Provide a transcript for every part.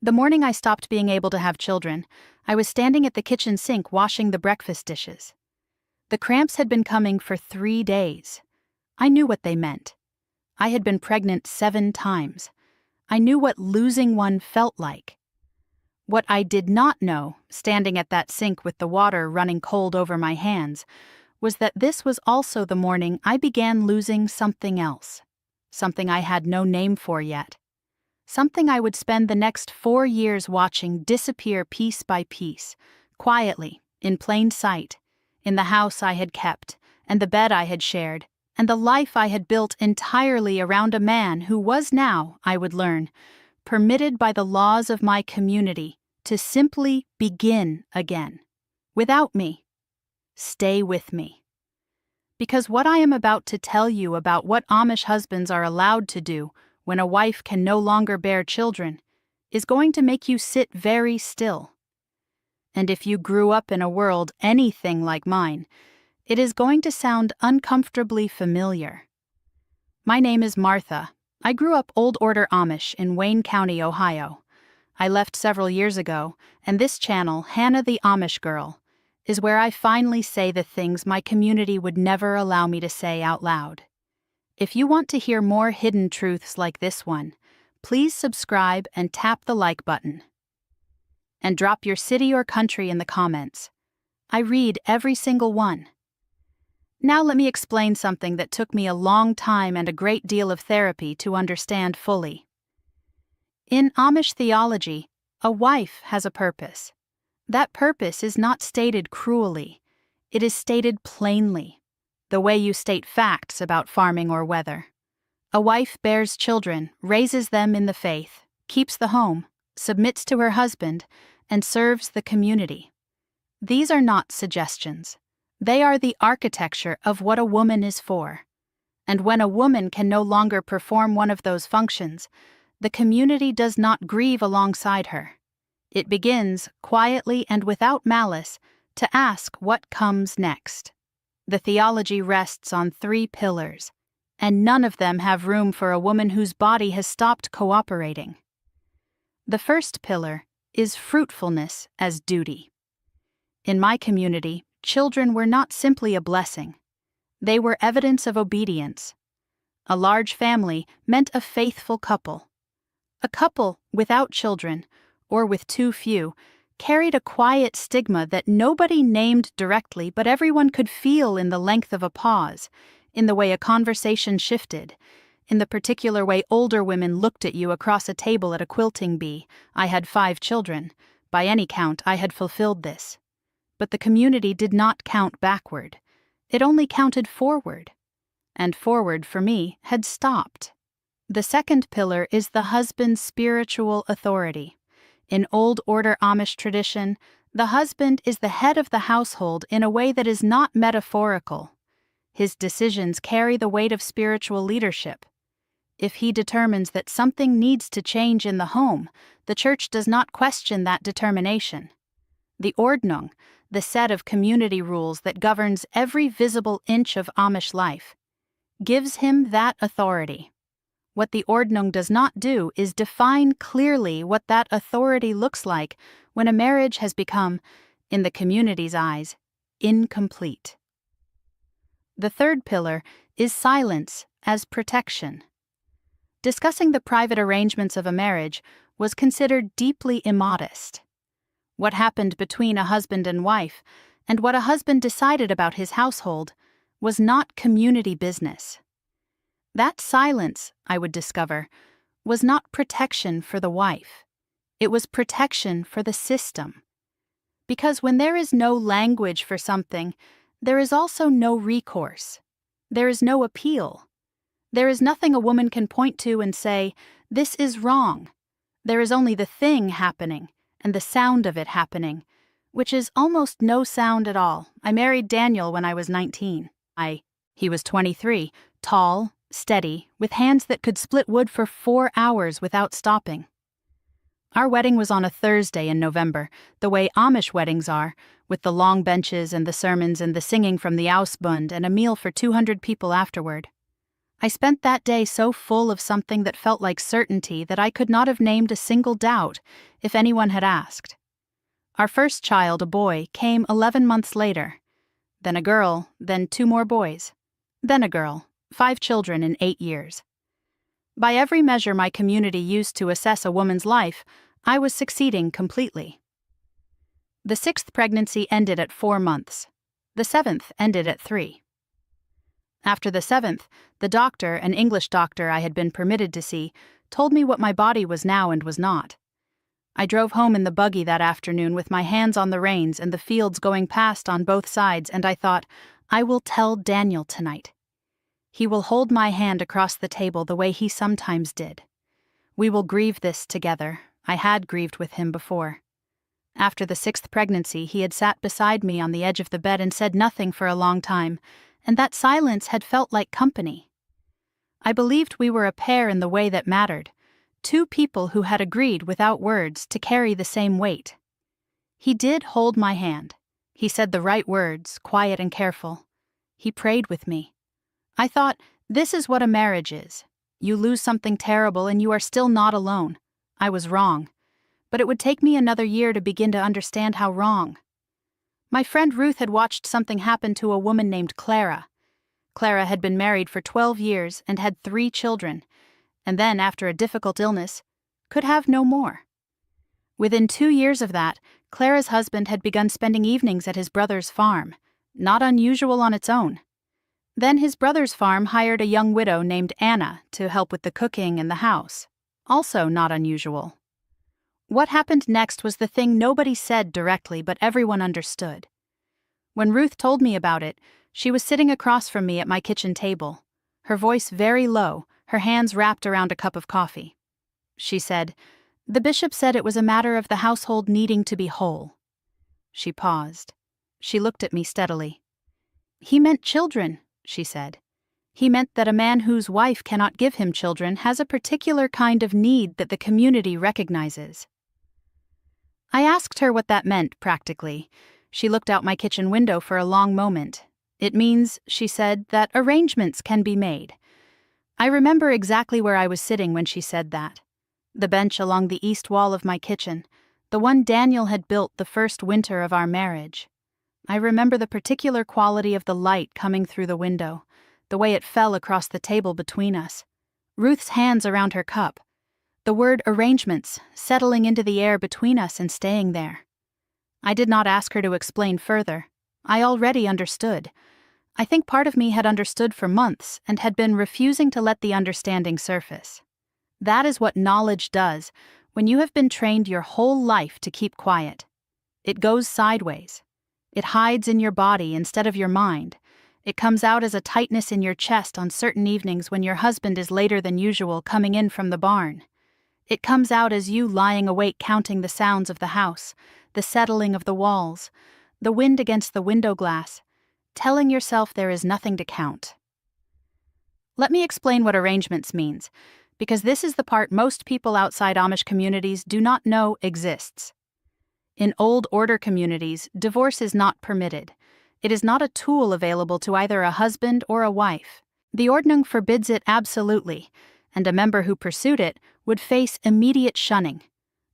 The morning I stopped being able to have children, I was standing at the kitchen sink washing the breakfast dishes. The cramps had been coming for 3 days. I knew what they meant. I had been pregnant 7 times. I knew what losing one felt like. What I did not know, standing at that sink with the water running cold over my hands, was that this was also the morning I began losing something else. Something I had no name for yet. Something I would spend the next 4 years watching disappear piece by piece, quietly, in plain sight, in the house I had kept, and the bed I had shared, and the life I had built entirely around a man who was now, I would learn, permitted by the laws of my community to simply begin again. Without me. Stay with me. Because what I am about to tell you about what Amish husbands are allowed to do when a wife can no longer bear children is going to make you sit very still. And if you grew up in a world anything like mine, it is going to sound uncomfortably familiar. My name is Martha. I grew up Old Order Amish in Wayne County, Ohio. I left several years ago, and this channel, Hannah the Amish Girl, is where I finally say the things my community would never allow me to say out loud. If you want to hear more hidden truths like this one, please subscribe and tap the like button. And drop your city or country in the comments. I read every single one. Now let me explain something that took me a long time and a great deal of therapy to understand fully. In Amish theology, a wife has a purpose. That purpose is not stated cruelly. It is stated plainly, the way you state facts about farming or weather. A wife bears children, raises them in the faith, keeps the home, submits to her husband, and serves the community. These are not suggestions. They are the architecture of what a woman is for. And when a woman can no longer perform one of those functions, the community does not grieve alongside her. It begins, quietly and without malice, to ask what comes next. The theology rests on 3 pillars, and none of them have room for a woman whose body has stopped cooperating. The first pillar is fruitfulness as duty. In my community, children were not simply a blessing. They were evidence of obedience. A large family meant a faithful couple. A couple without children, or with too few, carried a quiet stigma that nobody named directly but everyone could feel in the length of a pause, in the way a conversation shifted, in the particular way older women looked at you across a table at a quilting bee. I had 5 children. By any count, I had fulfilled this. But the community did not count backward. It only counted forward. And forward, for me, had stopped. The second pillar is the husband's spiritual authority. In Old Order Amish tradition, the husband is the head of the household in a way that is not metaphorical. His decisions carry the weight of spiritual leadership. If he determines that something needs to change in the home, the church does not question that determination. The Ordnung, the set of community rules that governs every visible inch of Amish life, gives him that authority. What the Ordnung does not do is define clearly what that authority looks like when a marriage has become, in the community's eyes, incomplete. The third pillar is silence as protection. Discussing the private arrangements of a marriage was considered deeply immodest. What happened between a husband and wife, and what a husband decided about his household, was not community business. That silence, I would discover, was not protection for the wife. It was protection for the system. Because when there is no language for something, there is also no recourse. There is no appeal. There is nothing a woman can point to and say, "This is wrong." There is only the thing happening, and the sound of it happening, which is almost no sound at all. I married Daniel when I was 19. He was 23, tall, steady, with hands that could split wood for 4 hours without stopping. Our wedding was on a Thursday in November, the way Amish weddings are, with the long benches and the sermons and the singing from the Ausbund and a meal for 200 people afterward. I spent that day so full of something that felt like certainty that I could not have named a single doubt if anyone had asked. Our first child, a boy, came 11 months later. Then a girl, then 2 more boys. Then a girl, 5 children in 8 years. By every measure my community used to assess a woman's life, I was succeeding completely. The 6th pregnancy ended at 4 months. The 7th ended at 3. After the 7th, the doctor, an English doctor I had been permitted to see, told me what my body was now and was not. I drove home in the buggy that afternoon with my hands on the reins and the fields going past on both sides, and I thought, I will tell Daniel tonight. He will hold my hand across the table the way he sometimes did. We will grieve this together. I had grieved with him before. After the 6th pregnancy, he had sat beside me on the edge of the bed and said nothing for a long time, and that silence had felt like company. I believed we were a pair in the way that mattered, 2 people who had agreed without words to carry the same weight. He did hold my hand. He said the right words, quiet and careful. He prayed with me. I thought, this is what a marriage is. You lose something terrible and you are still not alone. I was wrong. But it would take me another year to begin to understand how wrong. My friend Ruth had watched something happen to a woman named Clara. Clara had been married for 12 years and had 3 children, and then, after a difficult illness, could have no more. Within 2 years of that, Clara's husband had begun spending evenings at his brother's farm, not unusual on its own. Then his brother's farm hired a young widow named Anna to help with the cooking and the house, also not unusual. What happened next was the thing nobody said directly, but everyone understood. When Ruth told me about it, she was sitting across from me at my kitchen table, her voice very low, her hands wrapped around a cup of coffee. She said, "The bishop said it was a matter of the household needing to be whole." She paused. She looked at me steadily. "He meant children," she said. "He meant that a man whose wife cannot give him children has a particular kind of need that the community recognizes." I asked her what that meant practically. She looked out my kitchen window for a long moment. "It means," she said, "that arrangements can be made." I remember exactly where I was sitting when she said that. The bench along the east wall of my kitchen, the one Daniel had built the first winter of our marriage. I remember the particular quality of the light coming through the window, the way it fell across the table between us, Ruth's hands around her cup, the word arrangements settling into the air between us and staying there. I did not ask her to explain further. I already understood. I think part of me had understood for months and had been refusing to let the understanding surface. That is what knowledge does when you have been trained your whole life to keep quiet. It goes sideways. It hides in your body instead of your mind. It comes out as a tightness in your chest on certain evenings when your husband is later than usual coming in from the barn. It comes out as you lying awake counting the sounds of the house, the settling of the walls, the wind against the window glass, telling yourself there is nothing to count. Let me explain what arrangements means, because this is the part most people outside Amish communities do not know exists. In Old Order communities, divorce is not permitted. It is not a tool available to either a husband or a wife. The Ordnung forbids it absolutely, and a member who pursued it would face immediate shunning,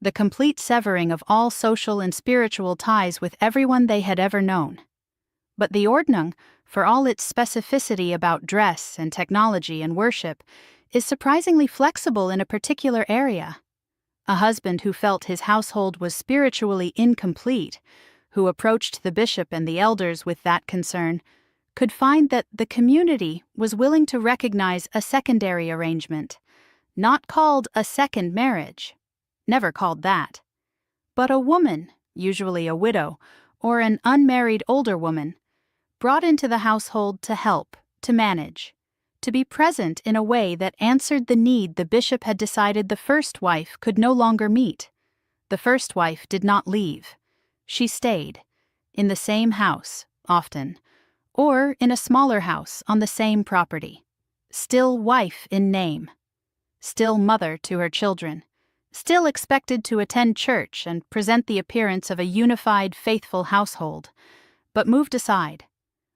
the complete severing of all social and spiritual ties with everyone they had ever known. But the Ordnung, for all its specificity about dress and technology and worship, is surprisingly flexible in a particular area. A husband who felt his household was spiritually incomplete, who approached the bishop and the elders with that concern, could find that the community was willing to recognize a secondary arrangement, not called a second marriage, never called that, but a woman, usually a widow, or an unmarried older woman, brought into the household to help, to manage, to be present in a way that answered the need the bishop had decided the first wife could no longer meet. The first wife did not leave. She stayed, in the same house, often, or in a smaller house on the same property. Still wife in name. Still mother to her children. Still expected to attend church and present the appearance of a unified, faithful household, but moved aside.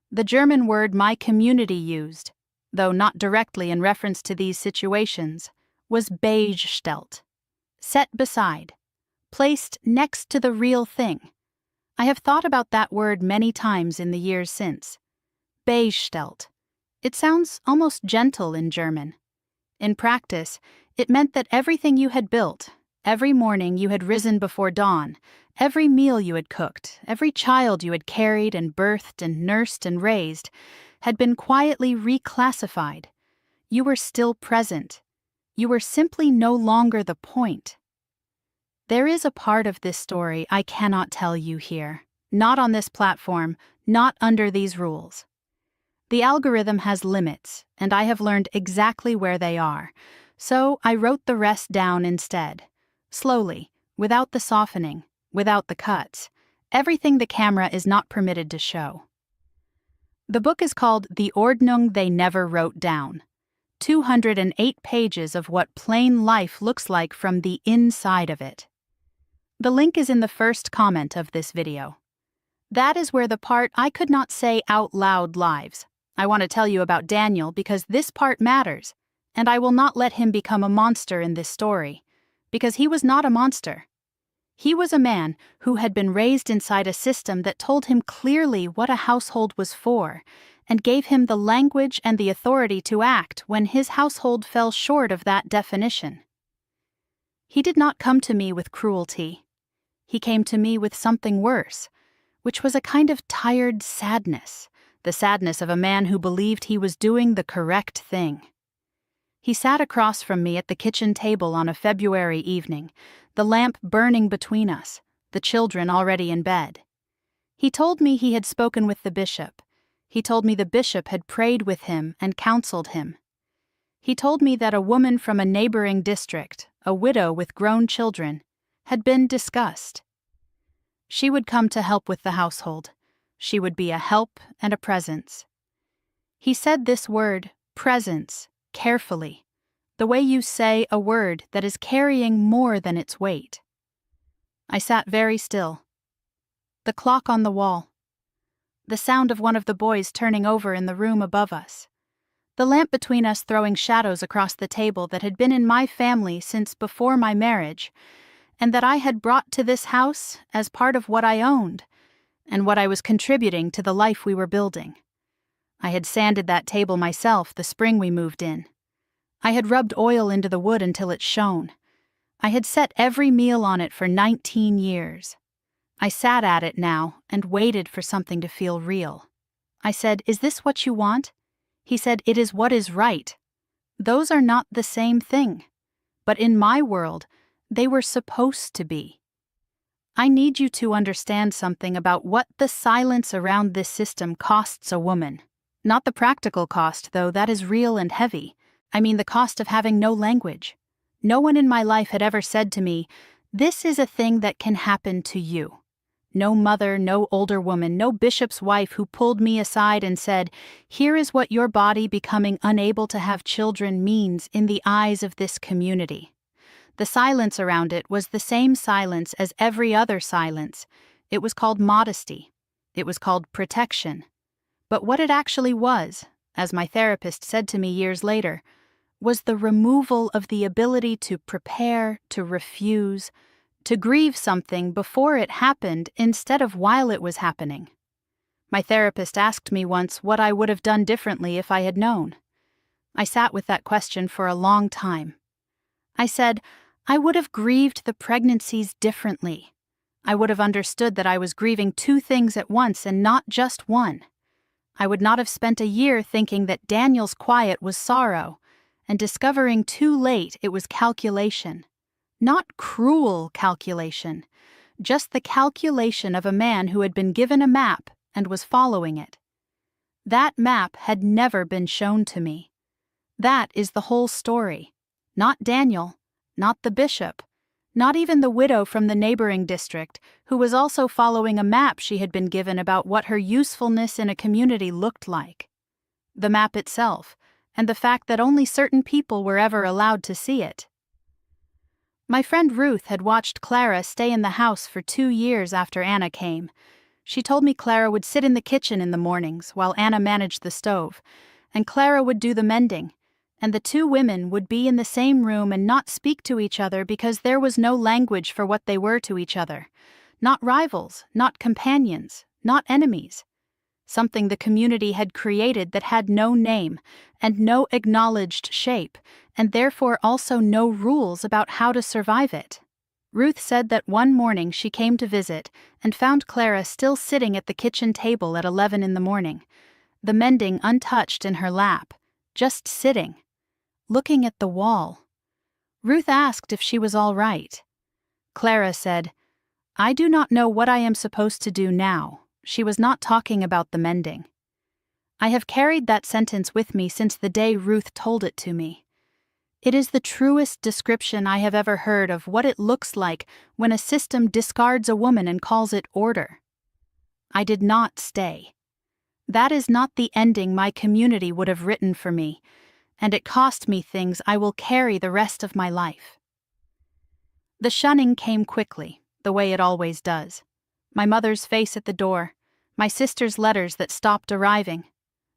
The German word my community used, though not directly in reference to these situations, was beigesetzt, set beside, placed next to the real thing. I have thought about that word many times in the years since. Beigesetzt. It sounds almost gentle in German. In practice, it meant that everything you had built, every morning you had risen before dawn, every meal you had cooked, every child you had carried and birthed and nursed and raised, had been quietly reclassified. You were still present. You were simply no longer the point. There is a part of this story I cannot tell you here, not on this platform, not under these rules. The algorithm has limits, and I have learned exactly where they are, so I wrote the rest down instead. Slowly, without the softening, without the cuts, everything the camera is not permitted to show. The book is called The Ordnung They Never Wrote Down. 208 pages of what plain life looks like from the inside of it. The link is in the first comment of this video. That is where the part I could not say out loud lives. I want to tell you about Daniel because this part matters, and I will not let him become a monster in this story, because he was not a monster. He was a man who had been raised inside a system that told him clearly what a household was for, and gave him the language and the authority to act when his household fell short of that definition. He did not come to me with cruelty. He came to me with something worse, which was a kind of tired sadness, the sadness of a man who believed he was doing the correct thing. He sat across from me at the kitchen table on a February evening, the lamp burning between us, the children already in bed. He told me he had spoken with the bishop. He told me the bishop had prayed with him and counseled him. He told me that a woman from a neighboring district, a widow with grown children, had been discussed. She would come to help with the household. She would be a help and a presence. He said this word, presence, carefully, the way you say a word that is carrying more than its weight. I sat very still. The clock on the wall. The sound of one of the boys turning over in the room above us. The lamp between us throwing shadows across the table that had been in my family since before my marriage, and that I had brought to this house as part of what I owned, and what I was contributing to the life we were building. I had sanded that table myself the spring we moved in. I had rubbed oil into the wood until it shone. I had set every meal on it for 19 years. I sat at it now and waited for something to feel real. I said, "Is this what you want?" He said, "It is what is right." Those are not the same thing. But in my world, they were supposed to be. I need you to understand something about what the silence around this system costs a woman. Not the practical cost, though, that is real and heavy. I mean the cost of having no language. No one in my life had ever said to me, "This is a thing that can happen to you." No mother, no older woman, no bishop's wife who pulled me aside and said, "Here is what your body becoming unable to have children means in the eyes of this community." The silence around it was the same silence as every other silence. It was called modesty. It was called protection. But what it actually was, as my therapist said to me years later, was the removal of the ability to prepare, to refuse, to grieve something before it happened instead of while it was happening. My therapist asked me once what I would have done differently if I had known. I sat with that question for a long time. I said, I would have grieved the pregnancies differently. I would have understood that I was grieving two things at once and not just one. I would not have spent a year thinking that Daniel's quiet was sorrow, and discovering too late it was calculation. Not cruel calculation, just the calculation of a man who had been given a map and was following it. That map had never been shown to me. That is the whole story. Not Daniel. Not the bishop, not even the widow from the neighboring district, who was also following a map she had been given about what her usefulness in a community looked like. The map itself, and the fact that only certain people were ever allowed to see it. My friend Ruth had watched Clara stay in the house for 2 years after Anna came. She told me Clara would sit in the kitchen in the mornings while Anna managed the stove, and Clara would do the mending, and the two women would be in the same room and not speak to each other because there was no language for what they were to each other. Not rivals, not companions, not enemies. Something the community had created that had no name and no acknowledged shape, and therefore also no rules about how to survive it. Ruth said that one morning she came to visit and found Clara still sitting at the kitchen table at 11 in the morning, the mending untouched in her lap, just sitting, looking at the wall. Ruth asked if she was all right. Clara said, "I do not know what I am supposed to do now." She was not talking about the mending. I have carried that sentence with me since the day Ruth told it to me. It is the truest description I have ever heard of what it looks like when a system discards a woman and calls it order. I did not stay. That is not the ending my community would have written for me, and it cost me things I will carry the rest of my life. The shunning came quickly, the way it always does. My mother's face at the door, my sister's letters that stopped arriving,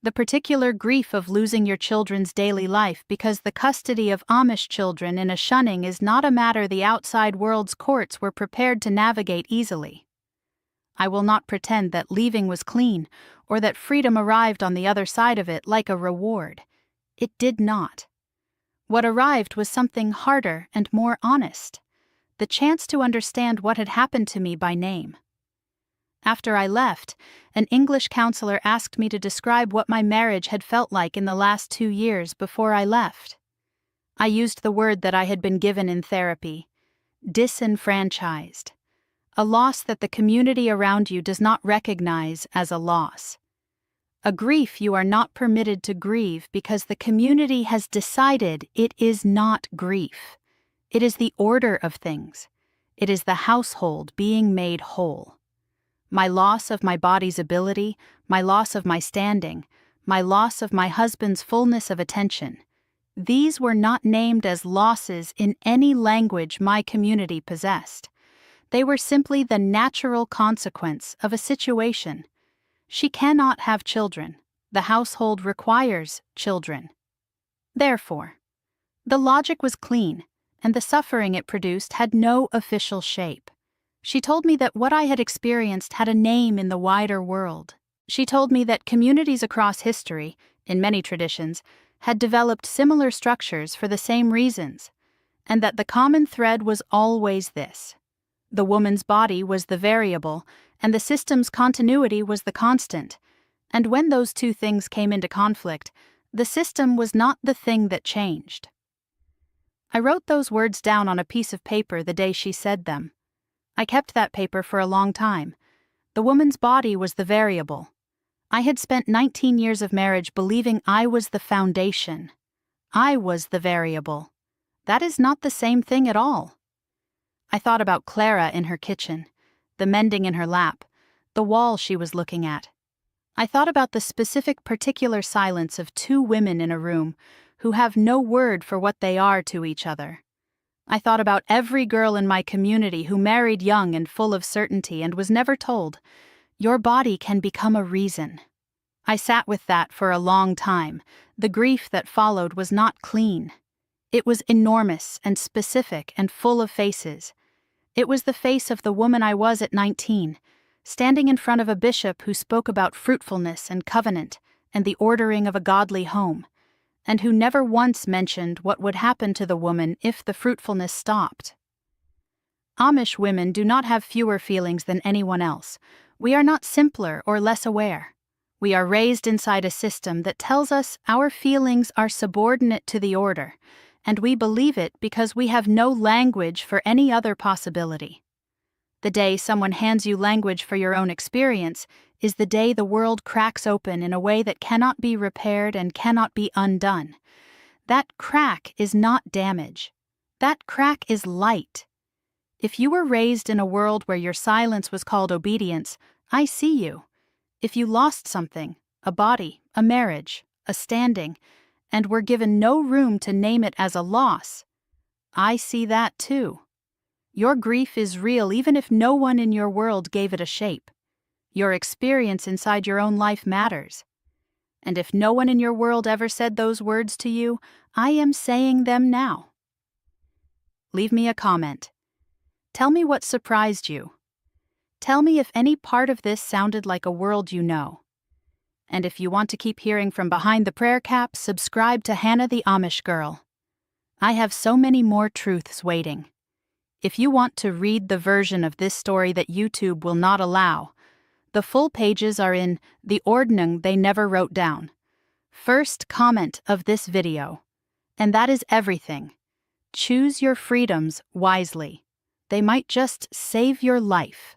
the particular grief of losing your children's daily life because the custody of Amish children in a shunning is not a matter the outside world's courts were prepared to navigate easily. I will not pretend that leaving was clean or that freedom arrived on the other side of it like a reward. It did not. What arrived was something harder and more honest, the chance to understand what had happened to me by name. After I left, an English counselor asked me to describe what my marriage had felt like in the last 2 years before I left. I used the word that I had been given in therapy: disenfranchised. A loss that the community around you does not recognize as a loss. A grief you are not permitted to grieve because the community has decided it is not grief. It is the order of things. It is the household being made whole. My loss of my body's ability, my loss of my standing, my loss of my husband's fullness of attention, these were not named as losses in any language my community possessed. They were simply the natural consequence of a situation. She cannot have children. The household requires children. Therefore, the logic was clean, and the suffering it produced had no official shape. She told me that what I had experienced had a name in the wider world. She told me that communities across history, in many traditions, had developed similar structures for the same reasons, and that the common thread was always this: the woman's body was the variable, and the system's continuity was the constant, and when those two things came into conflict, the system was not the thing that changed. I wrote those words down on a piece of paper the day she said them. I kept that paper for a long time. The woman's body was the variable. I had spent 19 years of marriage believing I was the foundation. I was the variable. That is not the same thing at all. I thought about Clara in her kitchen, the mending in her lap, the wall she was looking at. I thought about the specific particular silence of two women in a room who have no word for what they are to each other. I thought about every girl in my community who married young and full of certainty and was never told, "Your body can become a reason." I sat with that for a long time. The grief that followed was not clean. It was enormous and specific and full of faces. It was the face of the woman I was at 19, standing in front of a bishop who spoke about fruitfulness and covenant and the ordering of a godly home, and who never once mentioned what would happen to the woman if the fruitfulness stopped. Amish women do not have fewer feelings than anyone else. We are not simpler or less aware. We are raised inside a system that tells us our feelings are subordinate to the order, and we believe it because we have no language for any other possibility. The day someone hands you language for your own experience is the day the world cracks open in a way that cannot be repaired and cannot be undone. That crack is not damage. That crack is light. If you were raised in a world where your silence was called obedience, I see you. If you lost something, a body, a marriage, a standing, and were given no room to name it as a loss, I see that too. Your grief is real even if no one in your world gave it a shape. Your experience inside your own life matters. And if no one in your world ever said those words to you, I am saying them now. Leave me a comment. Tell me what surprised you. Tell me if any part of this sounded like a world you know. And if you want to keep hearing from behind the prayer cap, subscribe to Hannah the Amish Girl. I have so many more truths waiting. If you want to read the version of this story that YouTube will not allow, the full pages are in the Ordnung they never wrote down. First comment of this video. And that is everything. Choose your freedoms wisely. They might just save your life.